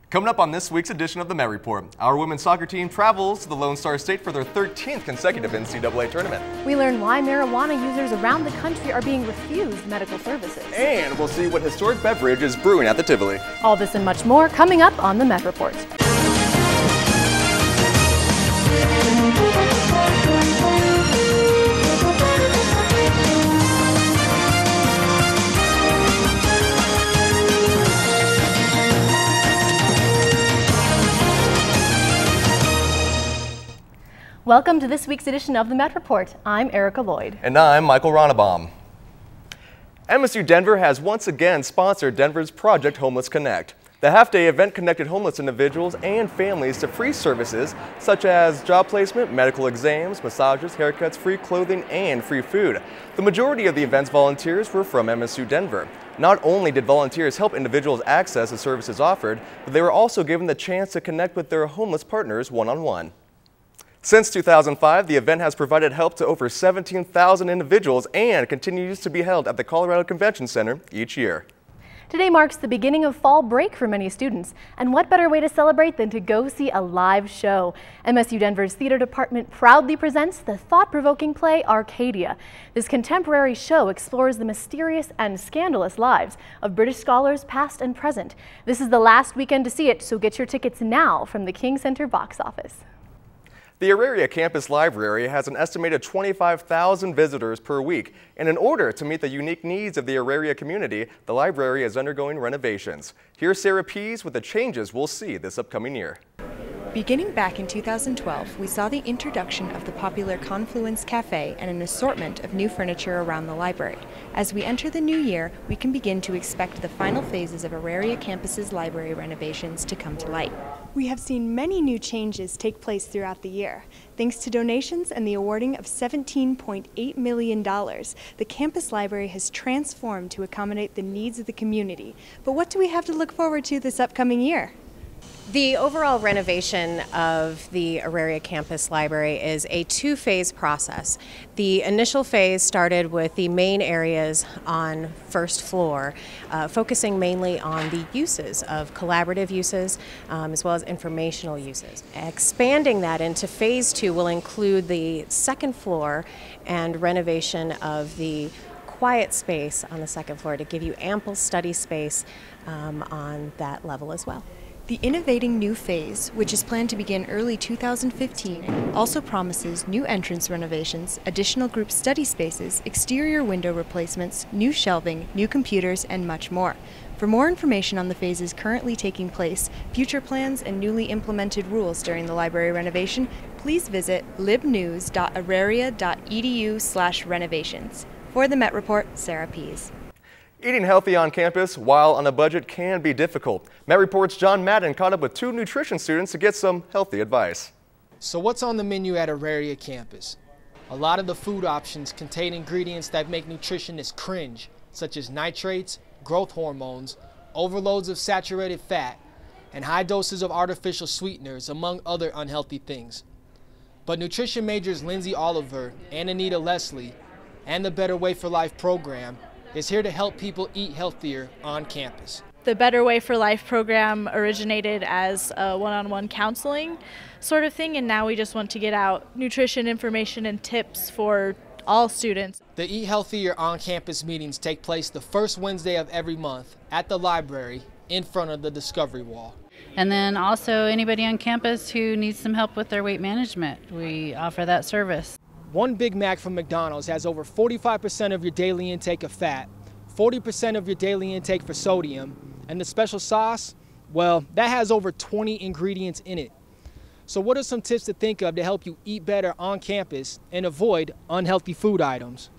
Coming up on this week's edition of the Met Report, our women's soccer team travels to the Lone Star State for their 13th consecutive NCAA tournament. We learn why marijuana users around the country are being refused medical services. And we'll see what historic beverage is brewing at the Tivoli. All this and much more coming up on the Met Report. Welcome to this week's edition of the Met Report. I'm Erica Lloyd. And I'm Michael Ronnebaum. MSU Denver has once again sponsored Denver's Project Homeless Connect. The half-day event connected homeless individuals and families to free services such as job placement, medical exams, massages, haircuts, free clothing, and free food. The majority of the event's volunteers were from MSU Denver. Not only did volunteers help individuals access the services offered, but they were also given the chance to connect with their homeless partners one-on-one. Since 2005, the event has provided help to over 17,000 individuals and continues to be held at the Colorado Convention Center each year. Today marks the beginning of fall break for many students, and what better way to celebrate than to go see a live show? MSU Denver's theater department proudly presents the thought-provoking play Arcadia. This contemporary show explores the mysterious and scandalous lives of British scholars past and present. This is the last weekend to see it, so get your tickets now from the King Center box office. The Auraria Campus Library has an estimated 25,000 visitors per week, and in order to meet the unique needs of the Auraria community, the library is undergoing renovations. Here's Sarah Pease with the changes we'll see this upcoming year. Beginning back in 2012, we saw the introduction of the popular Confluence Cafe and an assortment of new furniture around the library. As we enter the new year, we can begin to expect the final phases of Auraria Campus's library renovations to come to light. We have seen many new changes take place throughout the year. Thanks to donations and the awarding of $17.8 million, the campus library has transformed to accommodate the needs of the community. But what do we have to look forward to this upcoming year? The overall renovation of the Auraria Campus Library is a two-phase process. The initial phase started with the main areas on first floor, focusing mainly on the uses of collaborative uses as well as informational uses. Expanding that into phase two will include the second floor and renovation of the quiet space on the second floor to give you ample study space on that level as well. The innovating new phase, which is planned to begin early 2015, also promises new entrance renovations, additional group study spaces, exterior window replacements, new shelving, new computers, and much more. For more information on the phases currently taking place, future plans, and newly implemented rules during the library renovation, please visit libnews.auraria.edu/renovations. For the Met Report, Sarah Pease. Eating healthy on campus while on a budget can be difficult. Met Report's John Madden caught up with two nutrition students to get some healthy advice. So what's on the menu at Auraria Campus? A lot of the food options contain ingredients that make nutritionists cringe, such as nitrates, growth hormones, overloads of saturated fat, and high doses of artificial sweeteners, among other unhealthy things. But nutrition majors Lindsay Oliver and Anita Leslie and the Better Way for Life program is here to help people eat healthier on campus. The Better Way for Life program originated as a one-on-one counseling sort of thing, and now we just want to get out nutrition information and tips for all students. The Eat Healthier on Campus meetings take place the first Wednesday of every month at the library in front of the Discovery Wall. And then also anybody on campus who needs some help with their weight management, we offer that service. One Big Mac from McDonald's has over 45% of your daily intake of fat, 40% of your daily intake for sodium, and the special sauce, well, that has over 20 ingredients in it. So what are some tips to think of to help you eat better on campus and avoid unhealthy food items?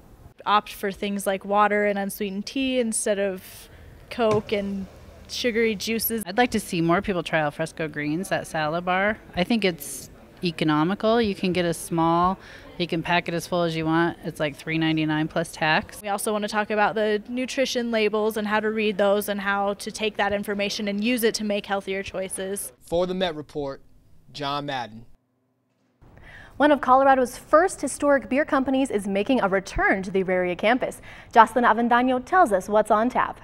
Opt for things like water and unsweetened tea instead of Coke and sugary juices. I'd like to see more people try alfresco greens at salad bar. I think it's economical. You can get a small, you can pack it as full as you want. It's like $3.99 plus tax. We also want to talk about the nutrition labels and how to read those and how to take that information and use it to make healthier choices. For the Met Report, John Madden. One of Colorado's first historic beer companies is making a return to the Auraria campus. Jocelyn Avendaño tells us what's on tap.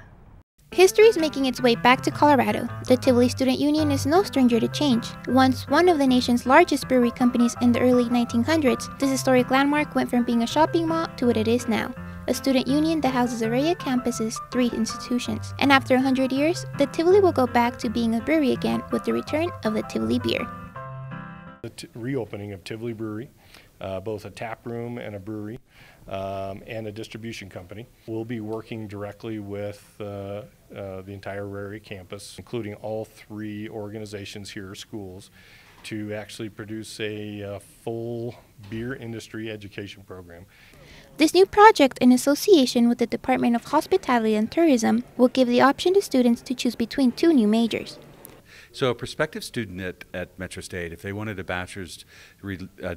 History is making its way back to Colorado. The Tivoli Student Union is no stranger to change. Once one of the nation's largest brewery companies in the early 1900s, this historic landmark went from being a shopping mall to what it is now, a student union that houses Auraria Campus's 3 institutions. And after 100 years, the Tivoli will go back to being a brewery again with the return of the Tivoli beer. The reopening of Tivoli Brewery, both a tap room and a brewery, and a distribution company. We'll be working directly with the entire Auraria campus, including all 3 organizations here, schools, to actually produce a full beer industry education program. This new project, in association with the Department of Hospitality and Tourism, will give the option to students to choose between 2 new majors. So a prospective student at Metro State, if they wanted a bachelor's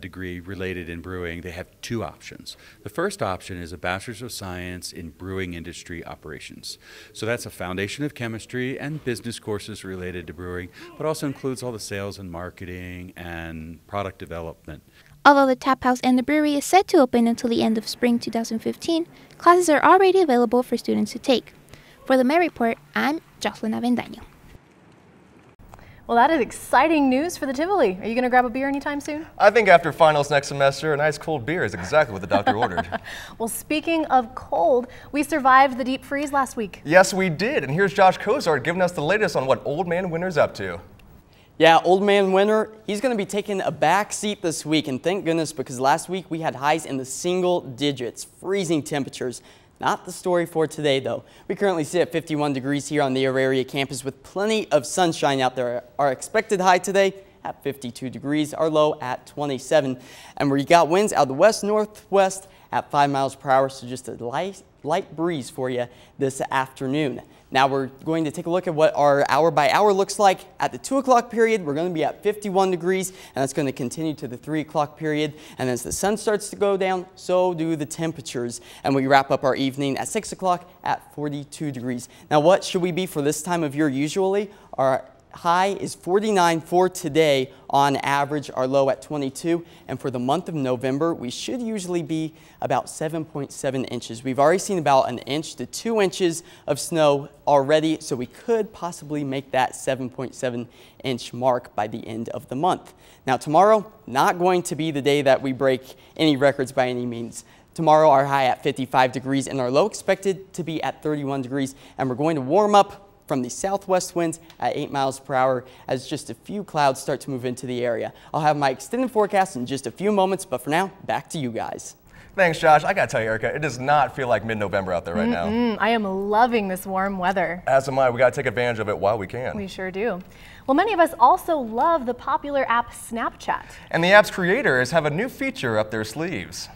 degree related in brewing, they have 2 options. The first option is a Bachelor's of Science in Brewing Industry Operations. So that's a foundation of chemistry and business courses related to brewing, but also includes all the sales and marketing and product development. Although the tap house and the brewery is set to open until the end of spring 2015, classes are already available for students to take. For the Met Report, I'm Jocelyn Avendaño. Well, that is exciting news for the Tivoli. Are you going to grab a beer anytime soon? I think after finals next semester, a nice cold beer is exactly what the doctor ordered. Well, speaking of cold, we survived the deep freeze last week. Yes, we did. And here's Josh Cozart giving us the latest on what Old Man Winter's up to. Yeah, Old Man Winter, he's going to be taking a back seat this week, and thank goodness, because last week we had highs in the single digits, freezing temperatures. Not the story for today, though. We currently sit at 51 degrees here on the Auraria campus with plenty of sunshine out there. Our expected high today at 52 degrees, our low at 27. And we got winds out of the west-northwest at 5 miles per hour, so just a light breeze for you this afternoon. Now we're going to take a look at what our hour by hour looks like. At the 2 o'clock period, we're going to be at 51 degrees, and that's going to continue to the 3 o'clock period. And as the sun starts to go down, so do the temperatures. And we wrap up our evening at 6 o'clock at 42 degrees. Now what should we be for this time of year usually? Our high is 49 for today on average, our low at 22. And for the month of November, we should usually be about 7.7 inches. We've already seen about 1 inch to 2 inches of snow already, so we could possibly make that 7.7 inch mark by the end of the month. Now tomorrow, not going to be the day that we break any records by any means. Tomorrow, our high at 55 degrees and our low expected to be at 31 degrees, and we're going to warm up from the southwest winds at 8 miles per hour as just a few clouds start to move into the area. I'll have my extended forecast in just a few moments, but for now, back to you guys. Thanks, Josh. I gotta tell you, Erica, it does not feel like mid-November out there right now. I am loving this warm weather. As am I. We gotta take advantage of it while we can. We sure do. Well, many of us also love the popular app Snapchat. And the app's creators have a new feature up their sleeves.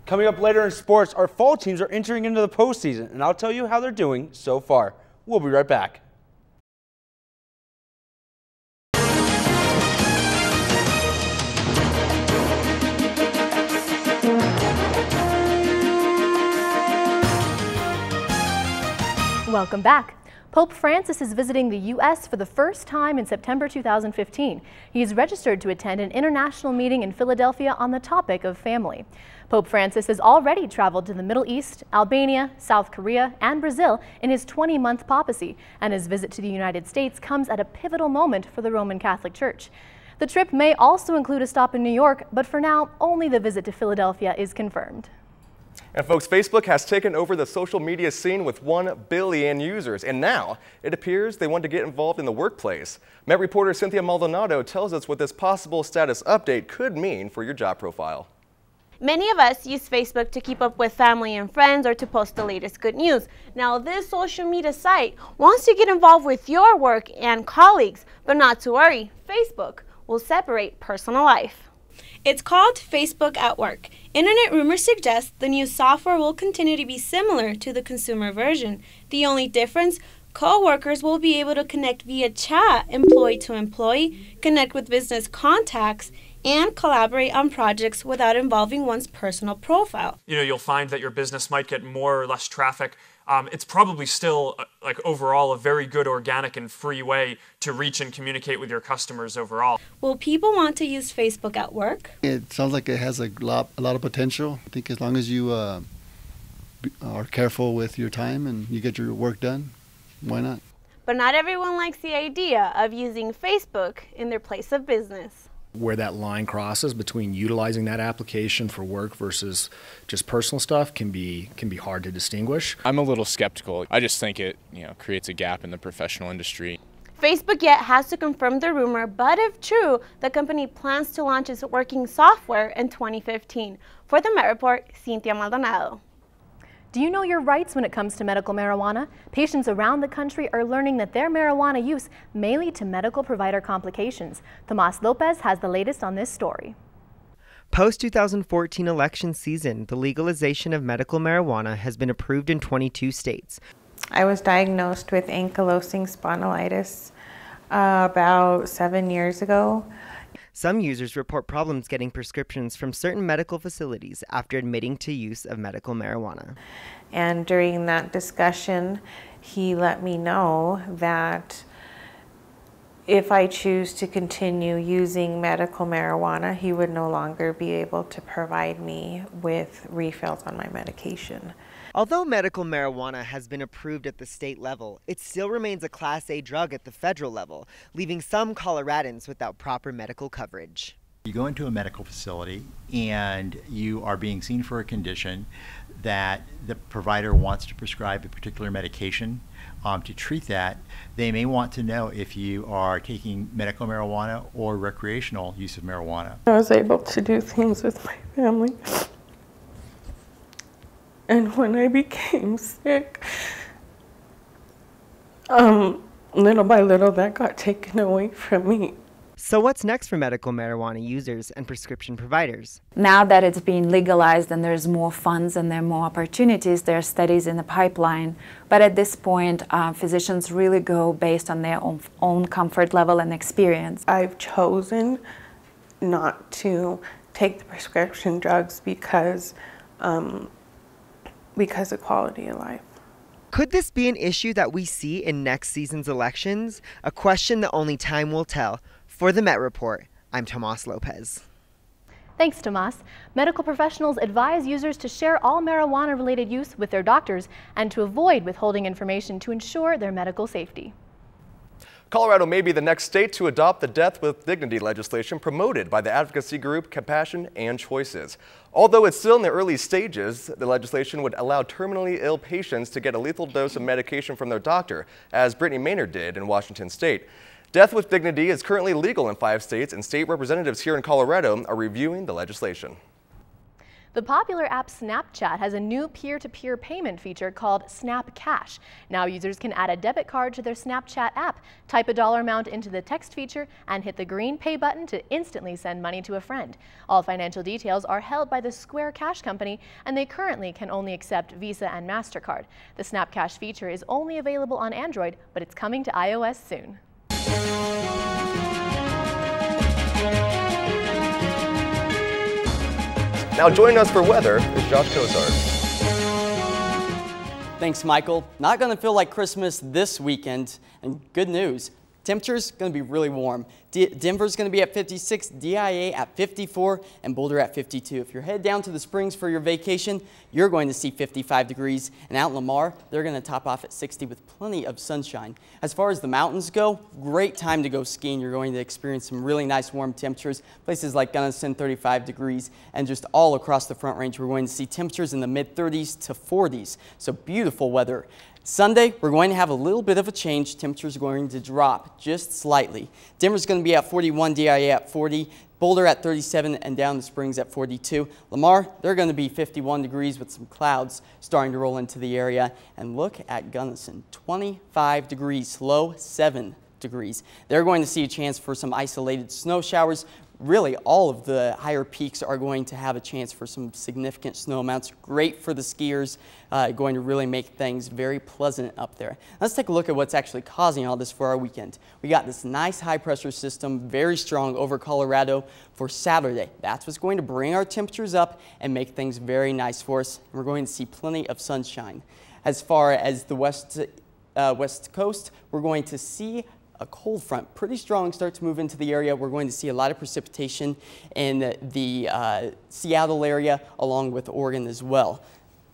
Coming up later in sports, our fall teams are entering into the postseason, and I'll tell you how they're doing so far. We'll be right back. Welcome back. Pope Francis is visiting the U.S. for the first time in September 2015. He is registered to attend an international meeting in Philadelphia on the topic of family. Pope Francis has already traveled to the Middle East, Albania, South Korea, and Brazil in his 20-month papacy, and his visit to the United States comes at a pivotal moment for the Roman Catholic Church. The trip may also include a stop in New York, but for now, only the visit to Philadelphia is confirmed. And folks, Facebook has taken over the social media scene with 1 billion users, and now it appears they want to get involved in the workplace. Met reporter Cynthia Maldonado tells us what this possible status update could mean for your job profile. Many of us use Facebook to keep up with family and friends or to post the latest good news. Now, this social media site wants to get involved with your work and colleagues, but not to worry, Facebook will separate personal life. It's called Facebook at Work. Internet rumors suggest the new software will continue to be similar to the consumer version. The only difference, co-workers will be able to connect via chat, employee to employee, connect with business contacts, and collaborate on projects without involving one's personal profile. You know, you'll find that your business might get more or less traffic. It's probably still, like overall, a very good organic and free way to reach and communicate with your customers overall. Will people want to use Facebook at work? It sounds like it has a lot of potential. I think as long as you are careful with your time and you get your work done, why not? But not everyone likes the idea of using Facebook in their place of business. Where that line crosses between utilizing that application for work versus just personal stuff can be hard to distinguish. I'm a little skeptical. I just think it, creates a gap in the professional industry. Facebook yet has to confirm the rumor, but if true, the company plans to launch its working software in 2015. For the Met Report, Cynthia Maldonado. Do you know your rights when it comes to medical marijuana? Patients around the country are learning that their marijuana use may lead to medical provider complications. Tomas Lopez has the latest on this story. Post-2014 election season, the legalization of medical marijuana has been approved in 22 states. I was diagnosed with ankylosing spondylitis about 7 years ago. Some users report problems getting prescriptions from certain medical facilities after admitting to use of medical marijuana. And during that discussion, he let me know that if I choose to continue using medical marijuana, he would no longer be able to provide me with refills on my medication. Although medical marijuana has been approved at the state level, it still remains a Class A drug at the federal level, leaving some Coloradans without proper medical coverage. You go into a medical facility and you are being seen for a condition that the provider wants to prescribe a particular medication. To treat that, they may want to know if you are taking medical marijuana or recreational use of marijuana. I was able to do things with my family. And when I became sick, little by little that got taken away from me. So what's next for medical marijuana users and prescription providers? Now that it's being legalized and there's more funds and there are more opportunities, there are studies in the pipeline. But at this point, physicians really go based on their own comfort level and experience. I've chosen not to take the prescription drugs because of quality of life. Could this be an issue that we see in next season's elections? A question that only time will tell. For the Met Report, I'm Tomas Lopez. Thanks, Tomas. Medical professionals advise users to share all marijuana-related use with their doctors and to avoid withholding information to ensure their medical safety. Colorado may be the next state to adopt the Death with Dignity legislation promoted by the advocacy group Compassion and Choices. Although it's still in the early stages, the legislation would allow terminally ill patients to get a lethal dose of medication from their doctor, as Brittany Maynard did in Washington State. Death with Dignity is currently legal in 5 states, and state representatives here in Colorado are reviewing the legislation. The popular app Snapchat has a new peer-to-peer payment feature called Snap Cash. Now users can add a debit card to their Snapchat app, type a dollar amount into the text feature, and hit the green pay button to instantly send money to a friend. All financial details are held by the Square Cash company, and they currently can only accept Visa and MasterCard. The Snap Cash feature is only available on Android, but it's coming to iOS soon. Now joining us for weather is Josh Cozart. Thanks, Michael. Not going to feel like Christmas this weekend, and good news. Temperature's going to be really warm. Denver's going to be at 56, DIA at 54, and Boulder at 52. If you're headed down to the Springs for your vacation, you're going to see 55 degrees. And out in Lamar, they're going to top off at 60 with plenty of sunshine. As far as the mountains go, great time to go skiing. You're going to experience some really nice warm temperatures. Places like Gunnison, 35 degrees, and just all across the Front Range, we're going to see temperatures in the mid-30s to 40s. So beautiful weather. Sunday, we're going to have a little bit of a change. Temperatures are going to drop just slightly. Denver's going to be at 41, DIA at 40, Boulder at 37, and down the Springs at 42. Lamar, they're going to be 51 degrees with some clouds starting to roll into the area. And look at Gunnison, 25 degrees, low 7 degrees. They're going to see a chance for some isolated snow showers. Really, all of the higher peaks are going to have a chance for some significant snow amounts. Great for the skiers, going to really make things very pleasant up there. Let's take a look at what's actually causing all this for our weekend. We got this nice high pressure system, very strong over Colorado for Saturday. That's what's going to bring our temperatures up and make things very nice for us. We're going to see plenty of sunshine. As far as the west coast, we're going to see a cold front, pretty strong, start to move into the area. We're going to see a lot of precipitation in the Seattle area, along with Oregon as well.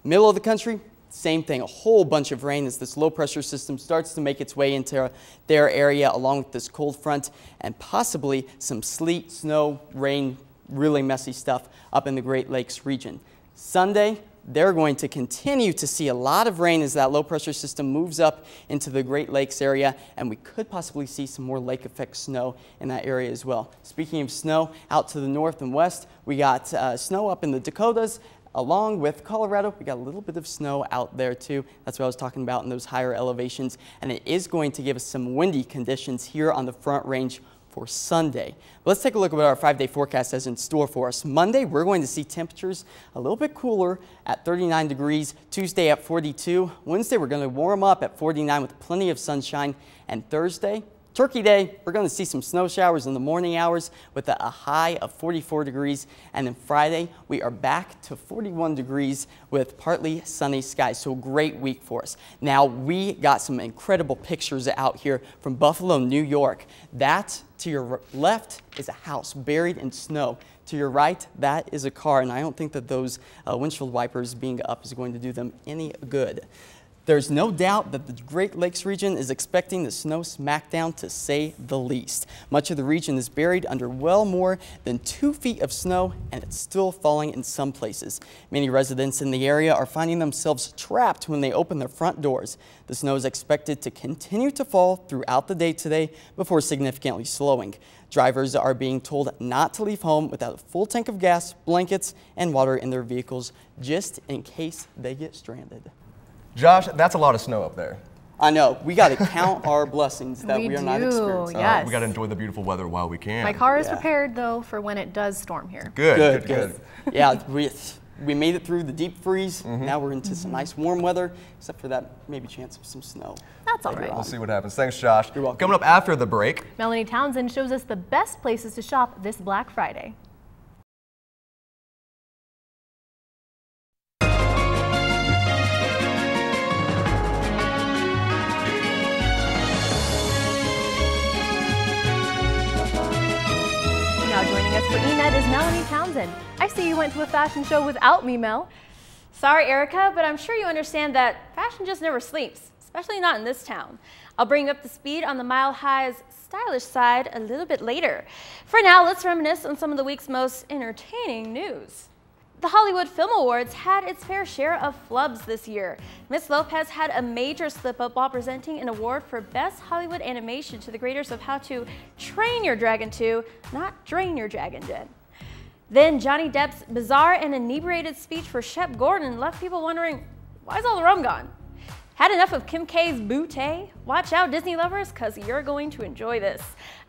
Middle of the country, same thing, a whole bunch of rain as this low pressure system starts to make its way into their area along with this cold front and possibly some sleet, snow, rain, really messy stuff up in the Great Lakes region. Sunday, they're going to continue to see a lot of rain as that low pressure system moves up into the Great Lakes area, and we could possibly see some more lake effect snow in that area as well. Speaking of snow, out to the north and west, we got snow up in the Dakotas. Along with Colorado, we got a little bit of snow out there too. That's what I was talking about in those higher elevations. And it is going to give us some windy conditions here on the Front Range for Sunday. But let's take a look at what our 5-day forecast has in store for us. Monday, we're going to see temperatures a little bit cooler at 39 degrees. Tuesday at 42. Wednesday, we're going to warm up at 49 with plenty of sunshine. And Thursday, Turkey Day, we're going to see some snow showers in the morning hours with a high of 44 degrees. And then Friday, we are back to 41 degrees with partly sunny skies. So a great week for us. Now, we got some incredible pictures out here from Buffalo, New York. That to your left is a house buried in snow. To your right, that is a car. And I don't think that those windshield wipers being up is going to do them any good. There's no doubt that the Great Lakes region is expecting the snow smackdown, to say the least. Much of the region is buried under well more than 2 feet of snow, and it's still falling in some places. Many residents in the area are finding themselves trapped when they open their front doors. The snow is expected to continue to fall throughout the day today before significantly slowing. Drivers are being told not to leave home without a full tank of gas, blankets, and water in their vehicles, just in case they get stranded. Josh, that's a lot of snow up there. I know. We got to count our blessings that we are not experiencing. Yes. We got to enjoy the beautiful weather while we can. My car is prepared, though, for when it does storm here. Good. Yeah, we made it through the deep freeze. Now we're into some nice warm weather, except for that maybe chance of some snow. That's all right. We'll see what happens. Thanks, Josh. You're welcome. Coming up after the break, Melanie Townsend shows us the best places to shop this Black Friday. Now joining us for eNet is Melanie Townsend. I see you went to a fashion show without me, Mel. Sorry, Erica, but I'm sure you understand that fashion just never sleeps, especially not in this town. I'll bring you up to speed on the Mile High's stylish side a little bit later. For now, let's reminisce on some of the week's most entertaining news. The Hollywood Film Awards had its fair share of flubs this year. Miss Lopez had a major slip-up while presenting an award for Best Hollywood Animation to the creators of How to Train Your Dragon 2, not Drain Your Dragon Gen. Then Johnny Depp's bizarre and inebriated speech for Shep Gordon left people wondering, why's all the rum gone? Had enough of Kim K's bootay? Watch out, Disney lovers, because you're going to enjoy this.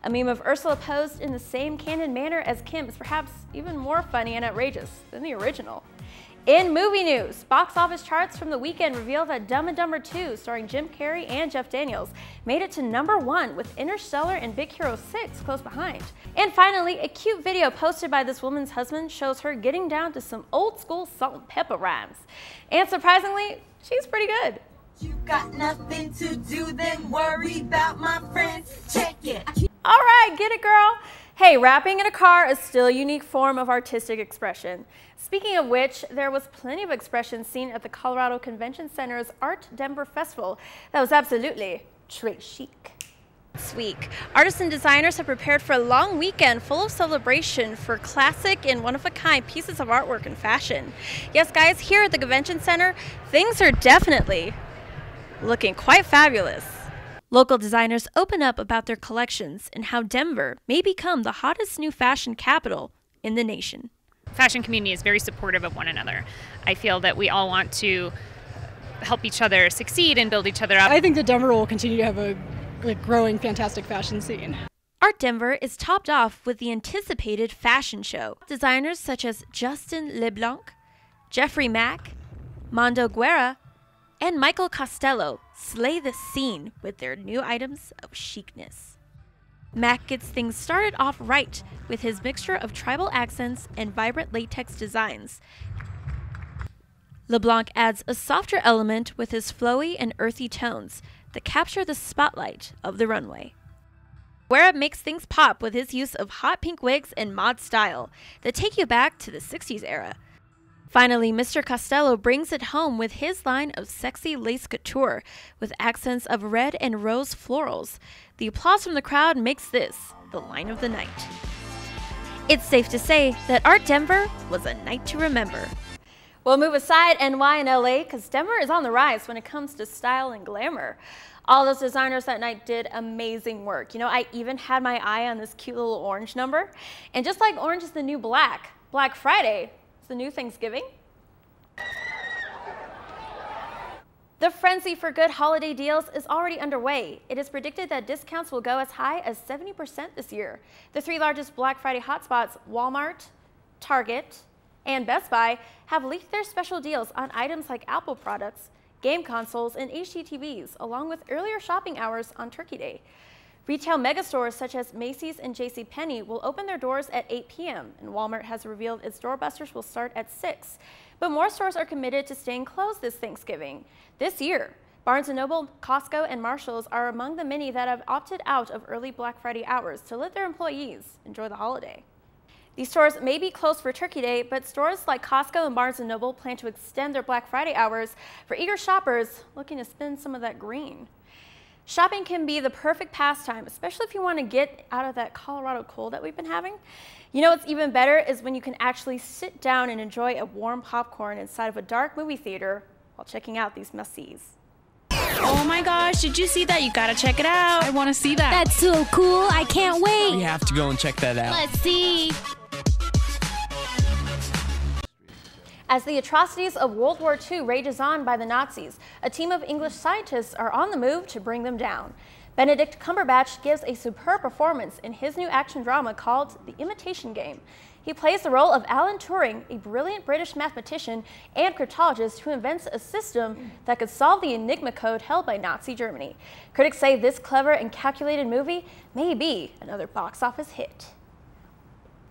A meme of Ursula posed in the same candid manner as Kim is perhaps even more funny and outrageous than the original. In movie news, box office charts from the weekend reveal that Dumb and Dumber 2, starring Jim Carrey and Jeff Daniels, made it to #1 with Interstellar and Big Hero 6 close behind. And finally, a cute video posted by this woman's husband shows her getting down to some old school salt and pepper rhymes. And surprisingly, she's pretty good. You got nothing to do, then worry about my friends. Check it. All right, get it, girl. Hey, rapping in a car is still a unique form of artistic expression. Speaking of which, there was plenty of expression seen at the Colorado Convention Center's Art Denver Festival that was absolutely très chic. This week, artists and designers have prepared for a long weekend full of celebration for classic and one-of-a-kind pieces of artwork and fashion. Yes, guys, here at the Convention Center, things are definitely looking quite fabulous. Local designers open up about their collections and how Denver may become the hottest new fashion capital in the nation. Fashion community is very supportive of one another. I feel that we all want to help each other succeed and build each other up. I think that Denver will continue to have a growing, fantastic fashion scene. Art Denver is topped off with the anticipated fashion show. Designers such as Justin LeBlanc, Jeffrey Mack, Mondo Guerra, and Michael Costello slay the scene with their new items of chicness. Mack gets things started off right with his mixture of tribal accents and vibrant latex designs. LeBlanc adds a softer element with his flowy and earthy tones that capture the spotlight of the runway. Guerra makes things pop with his use of hot pink wigs and mod style that take you back to the 60s era. Finally, Mr. Costello brings it home with his line of sexy lace couture with accents of red and rose florals. The applause from the crowd makes this the line of the night. It's safe to say that Art Denver was a night to remember. We'll move aside NY and LA because Denver is on the rise when it comes to style and glamour. All those designers that night did amazing work. You know, I even had my eye on this cute little orange number. And just like orange is the new black, Black Friday is the new Thanksgiving. The frenzy for good holiday deals is already underway. It is predicted that discounts will go as high as 70% this year. The 3 largest Black Friday hotspots, Walmart, Target, and Best Buy, have leaked their special deals on items like Apple products, game consoles, and HDTVs, along with earlier shopping hours on Turkey Day. Retail megastores such as Macy's and JCPenney will open their doors at 8 p.m., and Walmart has revealed its doorbusters will start at 6. But more stores are committed to staying closed this Thanksgiving. This year, Barnes & Noble, Costco, and Marshalls are among the many that have opted out of early Black Friday hours to let their employees enjoy the holiday. These stores may be closed for Turkey Day, but stores like Costco and Barnes & Noble plan to extend their Black Friday hours for eager shoppers looking to spend some of that green. Shopping can be the perfect pastime, especially if you want to get out of that Colorado cold that we've been having. You know what's even better is when you can actually sit down and enjoy a warm popcorn inside of a dark movie theater while checking out these must-sees. Oh my gosh, did you see that? You gotta check it out. I want to see that. That's so cool. I can't wait. We have to go and check that out. Let's see. As the atrocities of World War II rages on by the Nazis, a team of English scientists are on the move to bring them down. Benedict Cumberbatch gives a superb performance in his new action drama called The Imitation Game. He plays the role of Alan Turing, a brilliant British mathematician and cryptologist who invents a system that could solve the Enigma code held by Nazi Germany. Critics say this clever and calculated movie may be another box office hit.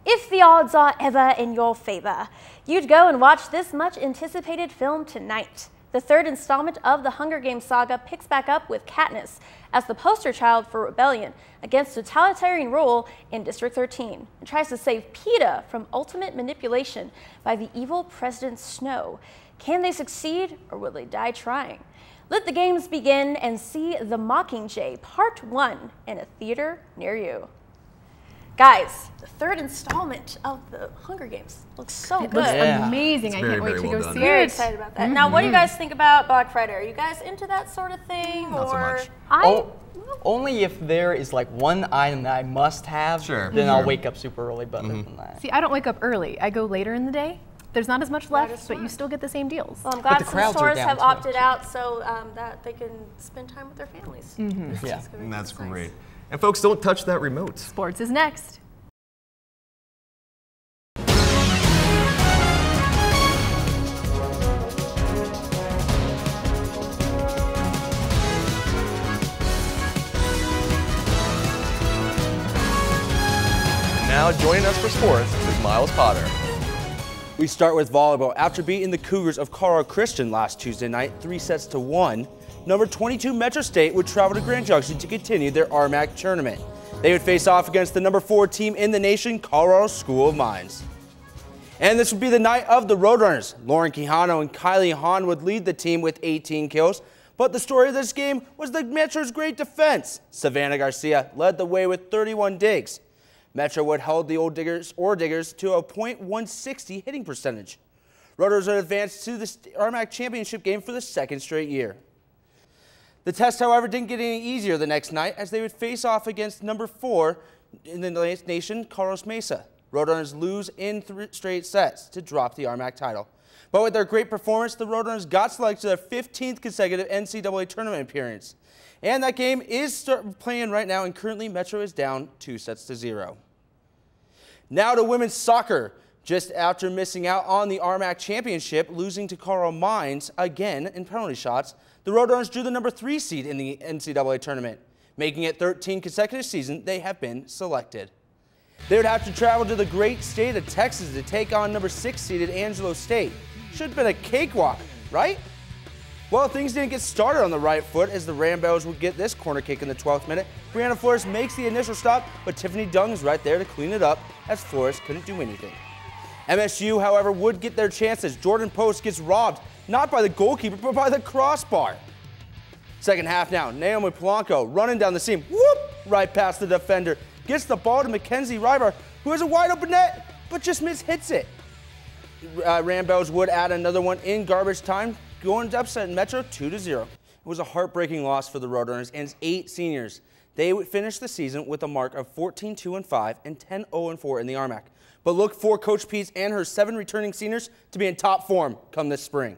If the odds are ever in your favor, you'd go and watch this much anticipated film tonight. The third installment of the Hunger Games saga picks back up with Katniss as the poster child for rebellion against totalitarian rule in District 13 and tries to save Peeta from ultimate manipulation by the evil President Snow. Can they succeed or will they die trying? Let the games begin and see The Mockingjay Part 1 in a theater near you. Guys, the third installment of the Hunger Games looks so good. It looks amazing. I can't wait to go see it. Very excited about that. Now, what do you guys think about Black Friday? Are you guys into that sort of thing? Not so or much. Only if there is like one item that I must have, then I'll wake up super early. But other than that. See, I don't wake up early. I go later in the day. There's not as much left, but you still get the same deals. Well, I'm glad some stores have opted out so that they can spend time with their families. Yeah, and that's great. And folks, don't touch that remote. Sports is next. Now joining us for sports is Myles Potter. We start with volleyball. After beating the Cougars of Colorado Christian last Tuesday night, 3-1, number 22 Metro State would travel to Grand Junction to continue their RMAC tournament. They would face off against the number 4 team in the nation, Colorado School of Mines. And this would be the night of the Roadrunners. Lauren Quijano and Kylie Hahn would lead the team with 18 kills. But the story of this game was the Metro's great defense. Savannah Garcia led the way with 31 digs. Metro would hold the Diggers to a .160 hitting percentage. Roadrunners would advance to the RMAC championship game for the second straight year. The test, however, didn't get any easier the next night as they would face off against number 4 in the nation, Carlos Mesa. Roadrunners lose in 3 straight sets to drop the RMAC title. But with their great performance, the Roadrunners got selected to their 15th consecutive NCAA tournament appearance. And that game is playing right now, and currently Metro is down 2-0. Now to women's soccer. Just after missing out on the RMAC championship, losing to Colorado Mines again in penalty shots, the Roadrunners drew the number 3 seed in the NCAA tournament, making it 13 consecutive seasons they have been selected. They would have to travel to the great state of Texas to take on number 6 seeded Angelo State. Should have been a cakewalk, right? Well, things didn't get started on the right foot as the Rambows would get this corner kick in the 12th minute. Brianna Flores makes the initial stop, but Tiffany Dung is right there to clean it up as Flores couldn't do anything. MSU, however, would get their chances. Jordan Post gets robbed, not by the goalkeeper, but by the crossbar. Second half now, Naomi Polanco running down the seam, whoop, right past the defender. Gets the ball to Mackenzie Rybar, who has a wide open net, but just hits it. Rambos would add another one in garbage time, going to upset Metro 2-0. It was a heartbreaking loss for the Roadrunners and its 8 seniors. They would finish the season with a mark of 14-2-5 and 10-0-4 in the RMAC. But look for Coach Pease and her 7 returning seniors to be in top form come this spring.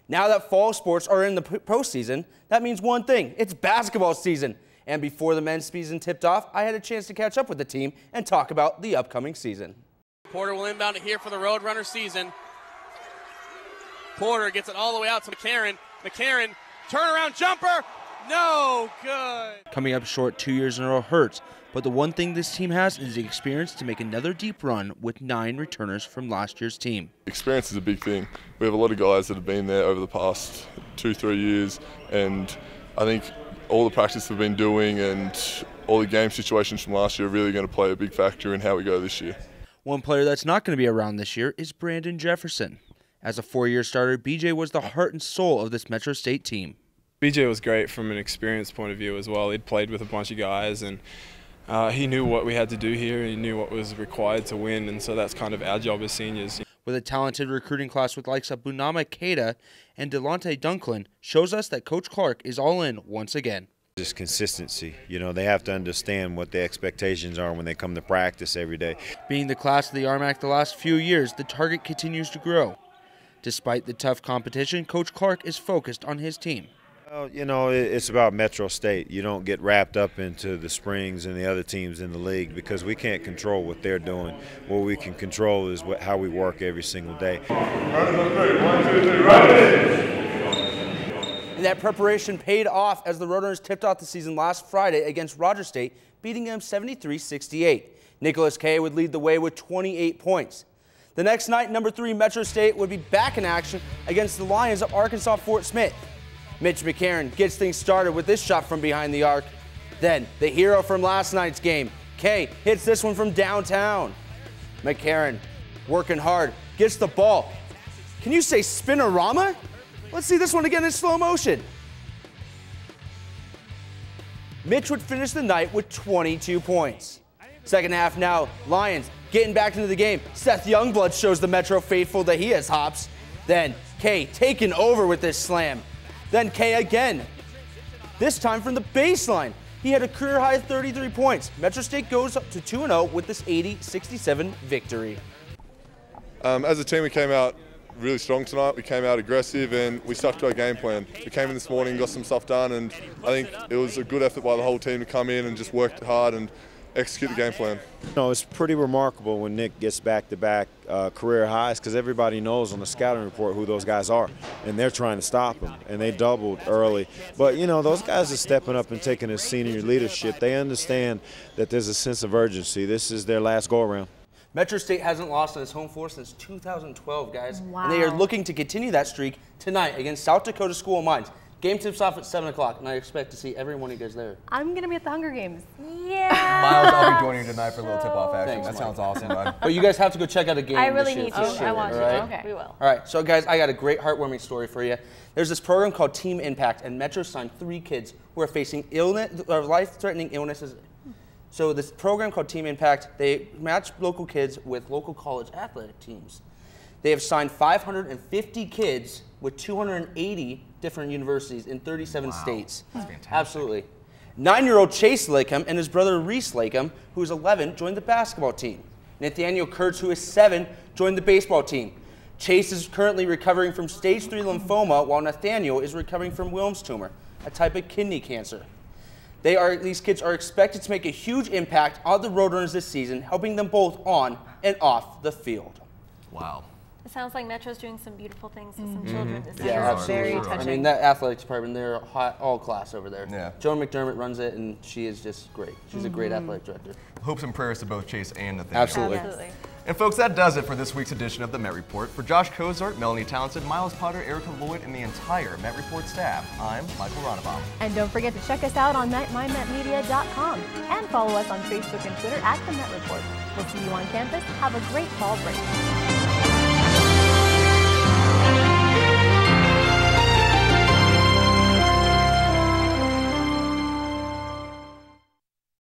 Now that fall sports are in the postseason, that means one thing: it's basketball season. And before the men's season tipped off, I had a chance to catch up with the team and talk about the upcoming season. Porter will inbound it here for the Roadrunner season. Porter gets it all the way out to McCarron. McCarron, turnaround jumper, no good. Coming up short 2 years in a row hurts, but the one thing this team has is the experience to make another deep run with 9 returners from last year's team. Experience is a big thing. We have a lot of guys that have been there over the past 2-3 years, and I think all the practice we've been doing and all the game situations from last year are really going to play a big factor in how we go this year. One player that's not going to be around this year is Brandon Jefferson. As a 4-year starter, BJ was the heart and soul of this Metro State team. BJ was great from an experience point of view as well. He'd played with a bunch of guys, and he knew what we had to do here. He knew what was required to win, and so that's kind of our job as seniors. With a talented recruiting class with likes of Bunama Keita and Delonte Dunklin, shows us that Coach Clark is all in once again. Just consistency. You know, they have to understand what the expectations are when they come to practice every day. Being the class of the RMAC the last few years, the target continues to grow. Despite the tough competition, Coach Clark is focused on his team. Well, you know, it's about Metro State. You don't get wrapped up into the Springs and the other teams in the league because we can't control what they're doing. What we can control is how we work every single day. 1, 2, 3, right. And that preparation paid off as the Roadrunners tipped off the season last Friday against Rogers State, beating them 73-68. Nicholas Kay would lead the way with 28 points. The next night, number 3 Metro State would be back in action against the Lions of Arkansas Fort Smith. Mitch McCarron gets things started with this shot from behind the arc. Then, the hero from last night's game, Kay, hits this one from downtown. McCarron, working hard, gets the ball. Can you say spinorama? Let's see this one again in slow motion. Mitch would finish the night with 22 points. Second half now, Lions getting back into the game. Seth Youngblood shows the Metro faithful that he has hops. Then Kay taking over with this slam. Then Kay again. This time from the baseline. He had a career-high 33 points. Metro State goes up to 2-0 with this 80-67 victory. As a team, we came out really strong tonight. We came out aggressive and we stuck to our game plan. We came in this morning, got some stuff done, and I think it was a good effort by the whole team to come in and just work hard and execute the game plan. No, it's pretty remarkable when Nick gets back-to-back career highs because everybody knows on the scouting report who those guys are, and they're trying to stop him, and they doubled early. But, you know, those guys are stepping up and taking a senior leadership. They understand that there's a sense of urgency. This is their last go-around. Metro State hasn't lost on its home floor since 2012, guys. Wow. And they are looking to continue that streak tonight against South Dakota School of Mines. Game tips off at 7 o'clock, and I expect to see every one of you guys there. I'm going to be at the Hunger Games. Yeah. Myles, I'll be joining you tonight for a little tip-off action. Thanks, that sounds awesome, bud. But you guys have to go check out a game. I really this year need for to. sure, I want to. right? Okay. We will. All right, so guys, I got a great heartwarming story for you. There's this program called Team Impact, and Metro signed 3 kids who are facing illness or life-threatening illnesses. So this program called Team Impact, they match local kids with local college athletic teams. They have signed 550 kids with 280 different universities in 37 states. That's fantastic. Absolutely. 9-year-old Chase Lakeham and his brother Reese Lakeham, who is 11, joined the basketball team. Nathaniel Kurtz, who is 7, joined the baseball team. Chase is currently recovering from stage 3 lymphoma, while Nathaniel is recovering from Wilms tumor, a type of kidney cancer. These kids are expected to make a huge impact on the Roadrunners this season, helping them both on and off the field. Wow. It sounds like Metro's doing some beautiful things with some children this Yeah, year. absolutely. Very touching. I mean, that athletics department, they're all class over there. Yeah. Joan McDermott runs it, and she is just great. She's a great athletic director. Hopes and prayers to both Chase and Nathaniel. Absolutely. And folks, that does it for this week's edition of the Met Report. For Josh Cozart, Melanie Townsend, Myles Potter, Erica Lloyd, and the entire Met Report staff, I'm Michael Ronnebaum. And don't forget to check us out on mymetmedia.com and follow us on Facebook and Twitter at the Met Report. We'll see you on campus. Have a great fall break.